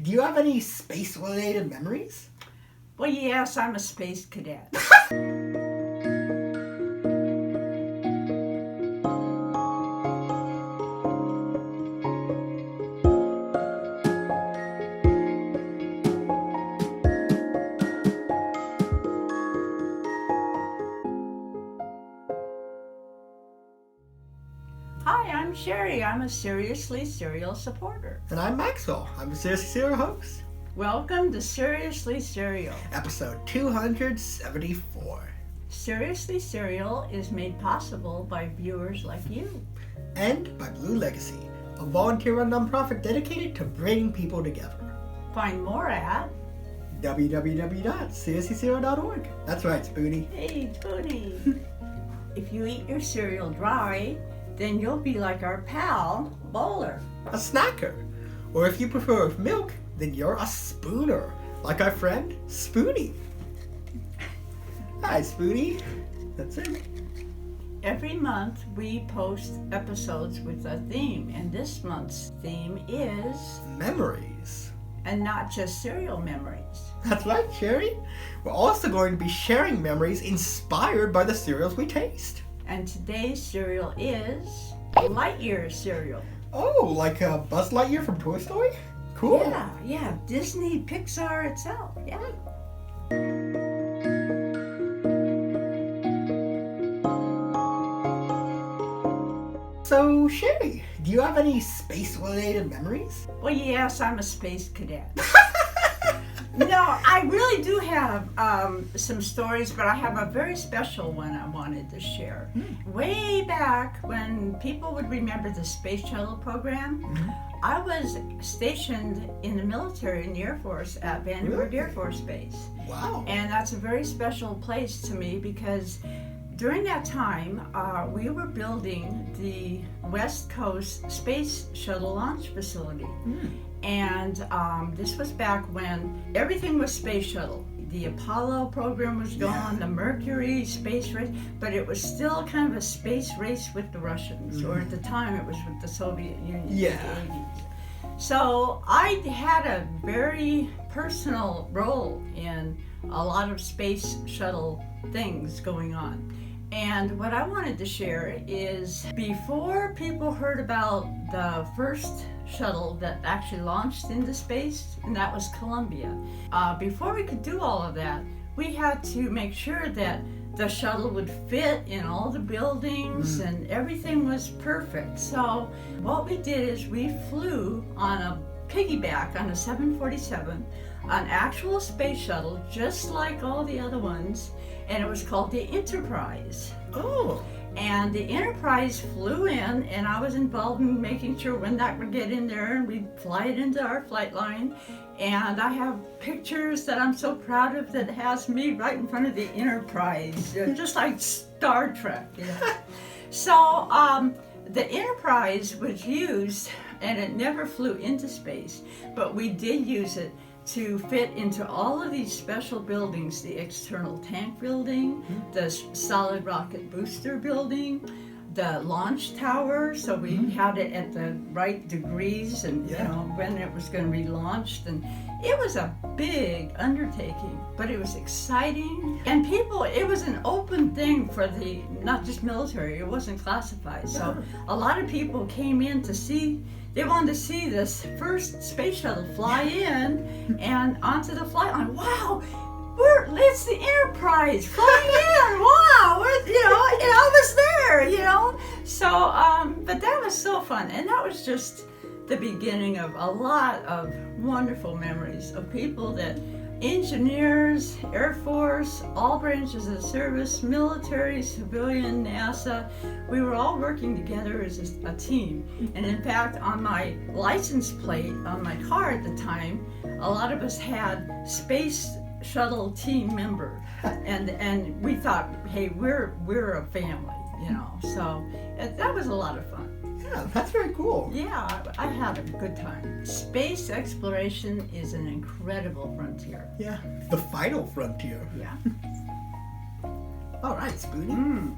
do you have any space-related memories? Well, yes, I'm a space cadet. Hi, I'm Sheri. I'm a Seriously Cereal supporter. And I'm Maxwell. I'm a Seriously Cereal host. Welcome to Seriously Cereal. Episode 274. Seriously Cereal is made possible by viewers like you. And by Blue Legacy, a volunteer-run nonprofit dedicated to bringing people together. Find more at www.seriouslycereal.org. That's right, Spoonie. Hey, Tony. If you eat your cereal dry, then you'll be like our pal, Bowler. A snacker. Or if you prefer with milk, then you're a spooner, like our friend Spoonie. Hi, Spoonie. That's it. Every month we post episodes with a theme, and this month's theme is Memories. and not just cereal memories. That's right, Sheri. We're also going to be sharing memories inspired by the cereals we taste. And today's cereal is Lightyear Cereal. Oh, like Buzz Lightyear from Toy Story? Cool. Yeah, Disney Pixar itself, yeah. So, Sheri, do you have any space-related memories? Well, yes, I'm a space cadet. No, I really do have some stories, but I have a very special one I wanted to share. Way back when people would remember the Space Shuttle program, I was stationed in the military in the Air Force at Vandenberg Air Force Base. Wow. And that's a very special place to me because during that time, we were building the West Coast Space Shuttle launch facility. And this was back when everything was space shuttle. The Apollo program was gone, the Mercury space race, but it was still kind of a space race with the Russians, or at the time it was with the Soviet Union in the 80s. So I had a very personal role in a lot of space shuttle things going on. And what I wanted to share is before people heard about the first shuttle that actually launched into space, and that was Columbia, before we could do all of that, we had to make sure that the shuttle would fit in all the buildings and everything was perfect. So what we did is we flew on a piggyback on a 747, an actual space shuttle, just like all the other ones, and it was called the Enterprise. Oh. And the Enterprise flew in, and I was involved in making sure when that would get in there, and we'd fly it into our flight line. And I have pictures that I'm so proud of that has me right in front of the Enterprise, just like Star Trek, you know. So the Enterprise was used, and it never flew into space, but we did use it to fit into all of these special buildings, the external tank building, the solid rocket booster building, the launch tower, so we had it at the right degrees and you know when it was going to be launched, and it was a big undertaking, but it was exciting, and people, it was an open thing for the, not just military, it wasn't classified, so a lot of people came in to see. They wanted to see this first space shuttle fly in and onto the flight line. Wow, it's the Enterprise flying in. Wow, I was there, So, but that was so fun, and that was just the beginning of a lot of wonderful memories of people that engineers, Air Force, all branches of service, military, civilian, NASA, we were all working together as a team. And in fact, on my license plate on my car at the time, a lot of us had Space Shuttle team member. And we thought, hey, we're a family, So that was a lot of fun. Yeah, that's very cool. Yeah, I had a good time. Space exploration is an incredible frontier. Yeah, the final frontier. Yeah. All right, Spoonie.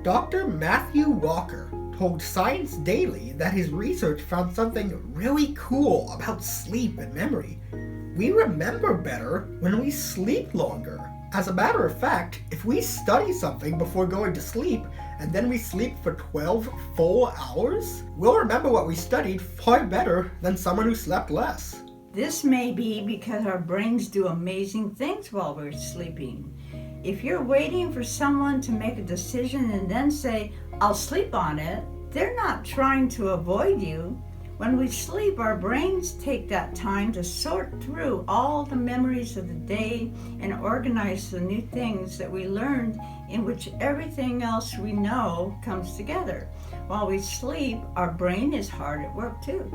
Dr. Matthew Walker told Science Daily that his research found something really cool about sleep and memory. We remember better when we sleep longer. As a matter of fact, if we study something before going to sleep and then we sleep for 12 full hours, we'll remember what we studied far better than someone who slept less. This may be because our brains do amazing things while we're sleeping. If you're waiting for someone to make a decision and then say, "I'll sleep on it," they're not trying to avoid you. When we sleep, our brains take that time to sort through all the memories of the day and organize the new things that we learned, in which everything else we know comes together. While we sleep, our brain is hard at work too.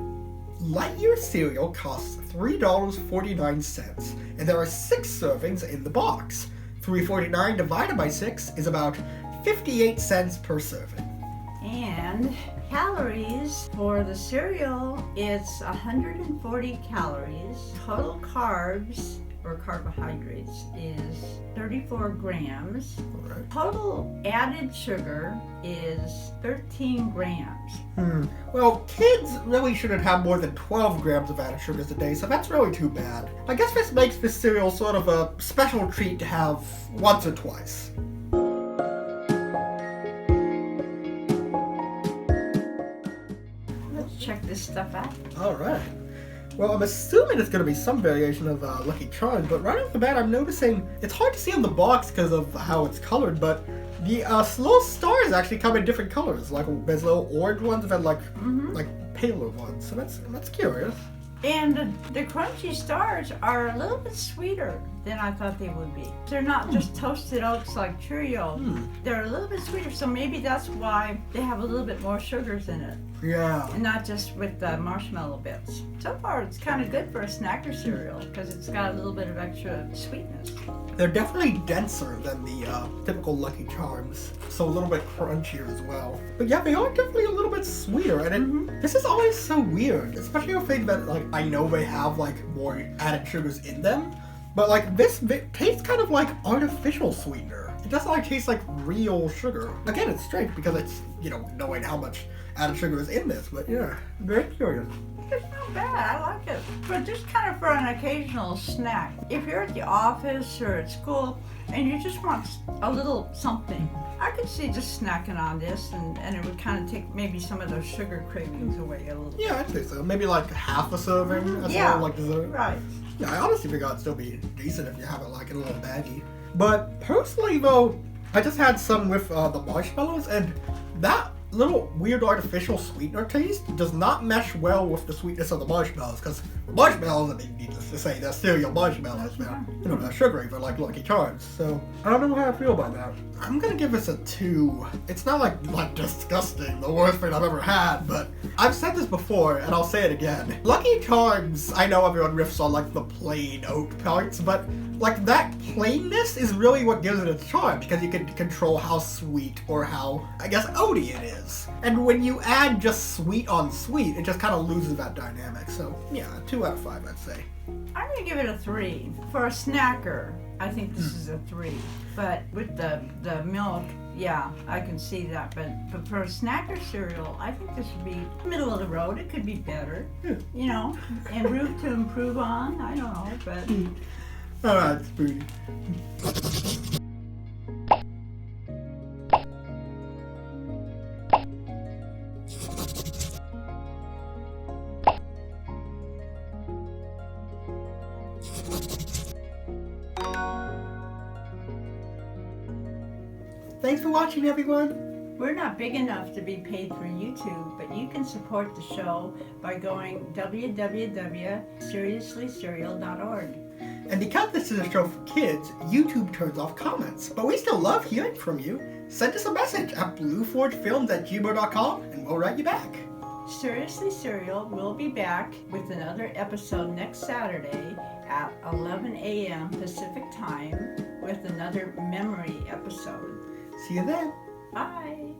Lightyear cereal costs $3.49, and there are 6 servings in the box. $3.49 divided by 6 is about 58 cents per serving. And calories for the cereal is 140 calories. Total carbs or carbohydrates is 34 grams. Alright. Total added sugar is 13 grams. Well, kids really shouldn't have more than 12 grams of added sugars a day, so that's really too bad. I guess this makes this cereal sort of a special treat to have once or twice. Let's check this stuff out. Alright. Well, I'm assuming it's going to be some variation of Lucky Charms, but right off the bat I'm noticing it's hard to see on the box because of how it's colored, but the little stars actually come in different colors. Like there's little orange ones and like paler ones, so that's curious. And the crunchy stars are a little bit sweeter than I thought they would be. They're not just toasted oats like Cheerio. They're a little bit sweeter, so maybe that's why they have a little bit more sugars in it. Yeah. And not just with the marshmallow bits. So far, it's kind of good for a snacker cereal because it's got a little bit of extra sweetness. They're definitely denser than the typical Lucky Charms, so a little bit crunchier as well. But yeah, they are definitely a little bit sweeter, and this is always so weird, especially a thing that like I know they have like more added sugars in them, but like this tastes kind of like artificial sweetener. It doesn't like taste like real sugar. Again, it's strange because it's, you know, knowing how much added sugar is in this, but yeah, very curious. It's not bad, I like it. But just kind of for an occasional snack. If you're at the office or at school and you just want a little something, I could see just snacking on this and it would kind of take maybe some of those sugar cravings away a little. Yeah, I'd say so. Maybe like half a serving as Yeah, well, like dessert. right. Yeah, I honestly think it'd still be decent if you have it like in a little baggie. But personally though, I just had some with the marshmallows, and that little weird artificial sweetener taste does not mesh well with the sweetness of the marshmallows, because marshmallows, I mean, needless to say, they're cereal marshmallows now. You know, they're sugary, they're like Lucky Charms. So I don't know how I feel about that. I'm gonna give this a 2. It's not like disgusting, the worst thing I've ever had, but I've said this before and I'll say it again. Lucky Charms, I know everyone riffs on like the plain oat parts, but like that plainness is really what gives it its charm, because you can control how sweet or how, I guess, oaty it is. And when you add just sweet on sweet, it just kind of loses that dynamic. So yeah, 2 out of 5, I'd say. I'm going to give it a 3. For a snacker, I think this is a 3. But with the milk, yeah, I can see that. But for a snacker cereal, I think this would be middle of the road. It could be better, you know, and room to improve on. I don't know, but... Alright, Spoony. Thanks for watching, everyone. We're not big enough to be paid for YouTube, but you can support the show by going www.seriouslycereal.org. And because this is a show for kids, YouTube turns off comments. But we still love hearing from you. Send us a message at blueforgefilms@gmail.com and we'll write you back. Seriously Cereal will be back with another episode next Saturday at 11 a.m. Pacific Time with another memory episode. See you then. Bye.